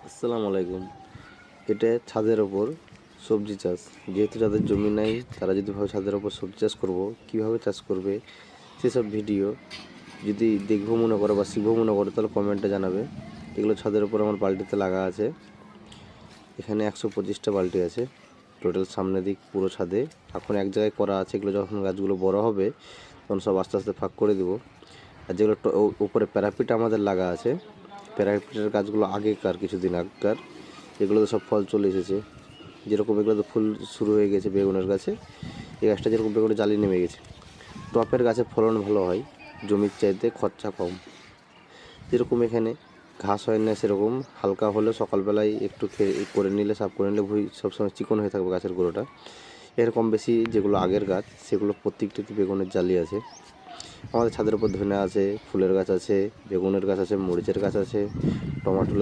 আসসালামু আলাইকুম। এটা ছাদের ওপর সবজি চাষ। যেহেতু যাদের জমি নাই তারা যদি ভাবে ছাদের ওপর সবজি চাষ করব, কিভাবে চাষ করবে সেসব ভিডিও যদি দেখবো মনে করো বা শিখবো মনে করো তাহলে কমেন্টে জানাবে। এগুলো ছাদের ওপর আমার বালতিতে লাগা আছে। এখানে 125টা বালতি আছে টোটাল, সামনের দিক পুরো ছাদে। এখন এক জায়গায় করা আছে, এগুলো যখন গাছগুলো বড় হবে তখন সব আস্তে আস্তে ফাঁক করে দেবো। আর যেগুলো উপরে প্যারাপিট আমাদের লাগা আছে, প্যারাপিটের গাছগুলো আগেকার, কিছুদিন আগেকার, এগুলোতে সব ফল চলে এসেছে। যেরকম এগুলো তো ফুল শুরু হয়ে গেছে বেগুনের গাছে, এই গাছটা যেরকম বেগুনের জালি নেমে গেছে। টপের গাছে ফলন ভালো হয়, জমির চাইতে খরচা কম। যেরকম এখানে ঘাস হয় না সেরকম হালকা হলে সকালবেলায় একটু করে নিলে, সাফ করে নিলে ভুঁই সবসময় চিকন হয়ে থাকবে গাছের গোড়াটা। এরকম বেশি যেগুলো আগের গাছ সেগুলো প্রত্যেকটিতে বেগুনের জালি আছে। আমাদের ছাদের উপর ধনে আছে, ফুলের গাছ আছে, বেগুনের গাছ আছে, মরিচের গাছ আছে, টমাটোর